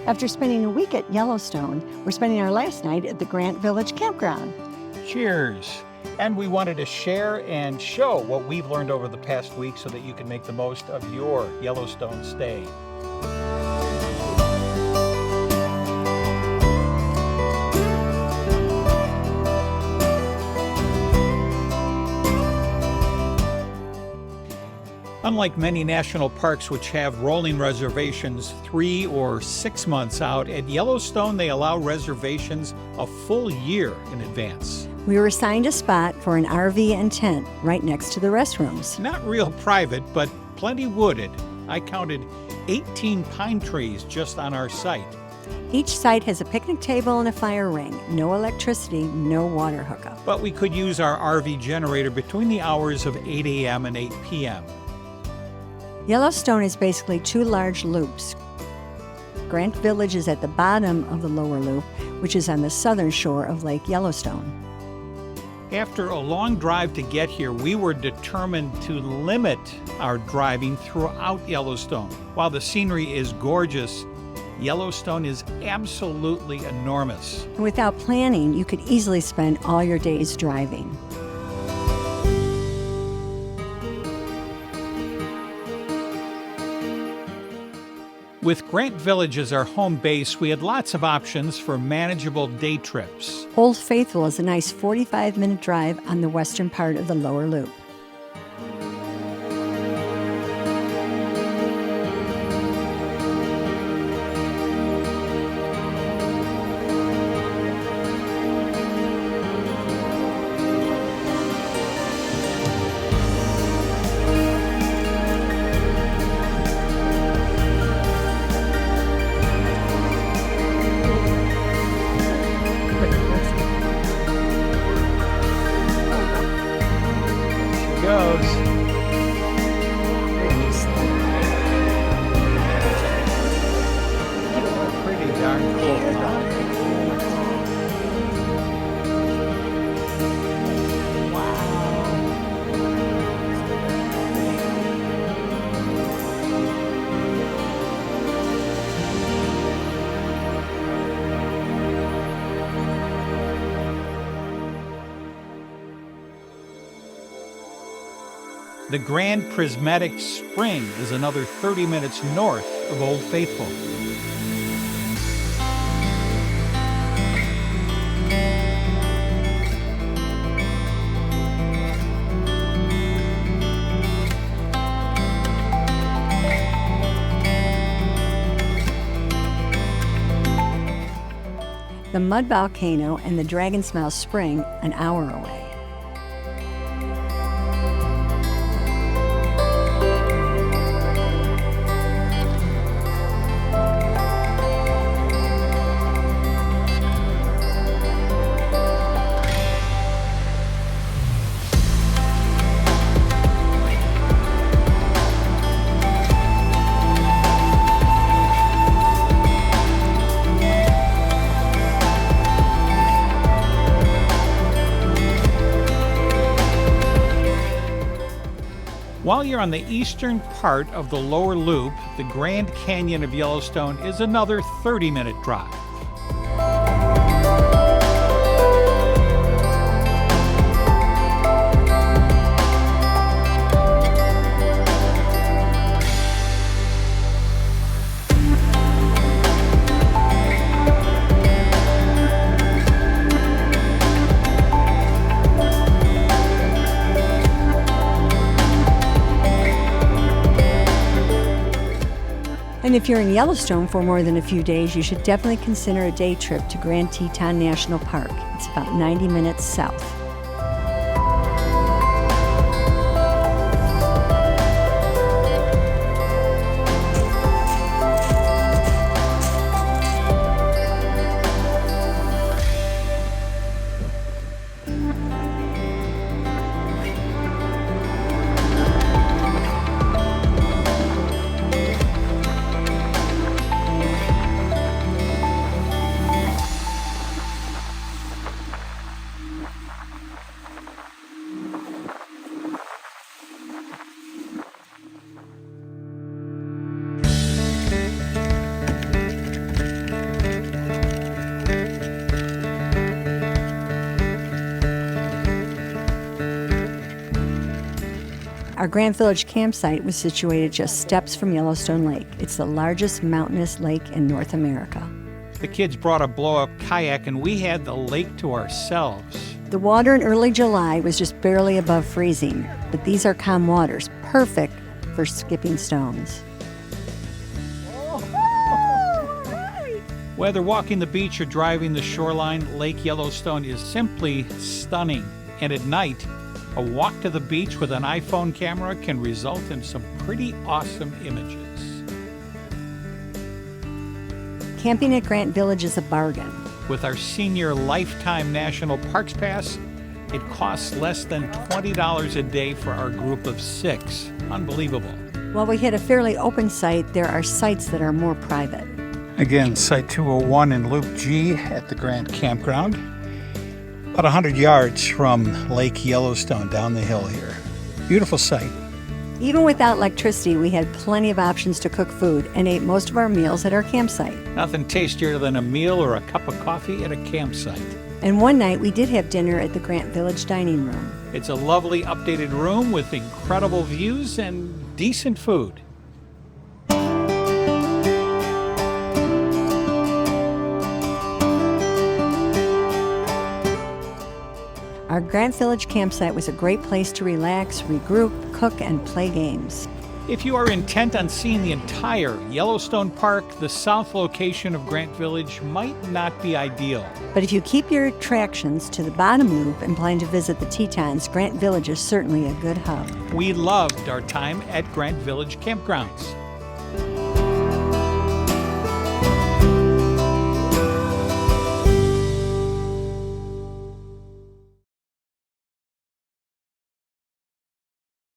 After spending a week at Yellowstone, we're spending our last night at the Grant Village Campground. Cheers! And we wanted to share and show what we've learned over the past week so that you can make the most of your Yellowstone stay. Unlike many national parks which have rolling reservations 3 or 6 months out, at Yellowstone they allow reservations a full year in advance. We were assigned a spot for an RV and tent right next to the restrooms. Not real private, but plenty wooded. I counted 18 pine trees just on our site. Each site has a picnic table and a fire ring. No electricity, no water hookup. But we could use our RV generator between the hours of 8 a.m. and 8 p.m. Yellowstone is basically 2 large loops. Grant Village is at the bottom of the lower loop, which is on the southern shore of Lake Yellowstone. After a long drive to get here, we were determined to limit our driving throughout Yellowstone. While the scenery is gorgeous, Yellowstone is absolutely enormous. And without planning, you could easily spend all your days driving. With Grant Village as our home base, we had lots of options for manageable day trips. Old Faithful is a nice 45-minute drive on the western part of the lower loop. The Grand Prismatic Spring is another 30 minutes north of Old Faithful. The Mud Volcano and the Dragon's Mouth Spring an hour away. While you're on the eastern part of the lower loop, the Grand Canyon of Yellowstone is another 30-minute drive. And if you're in Yellowstone for more than a few days, you should definitely consider a day trip to Grand Teton National Park. It's about 90 minutes south. Our Grant Village campsite was situated just steps from Yellowstone Lake. It's the largest mountainous lake in North America. The kids brought a blow-up kayak and we had the lake to ourselves. The water in early July was just barely above freezing, but these are calm waters, perfect for skipping stones. Whether walking the beach or driving the shoreline, Lake Yellowstone is simply stunning. And at night, a walk to the beach with an iPhone camera can result in some pretty awesome images. Camping at Grant Village is a bargain. With our senior lifetime National Parks Pass, it costs less than $20 a day for our group of 6. Unbelievable. While we hit a fairly open site, there are sites that are more private. Again, Site 201 in Loop G at the Grant Campground. About 100 yards from Lake Yellowstone down the hill here. Beautiful site. Even without electricity, we had plenty of options to cook food and ate most of our meals at our campsite. Nothing tastier than a meal or a cup of coffee at a campsite. And one night we did have dinner at the Grant Village dining room. It's a lovely updated room with incredible views and decent food. Our Grant Village campsite was a great place to relax, regroup, cook, and play games. If you are intent on seeing the entire Yellowstone Park, the south location of Grant Village might not be ideal. But if you keep your attractions to the bottom loop and plan to visit the Tetons, Grant Village is certainly a good hub. We loved our time at Grant Village Campgrounds.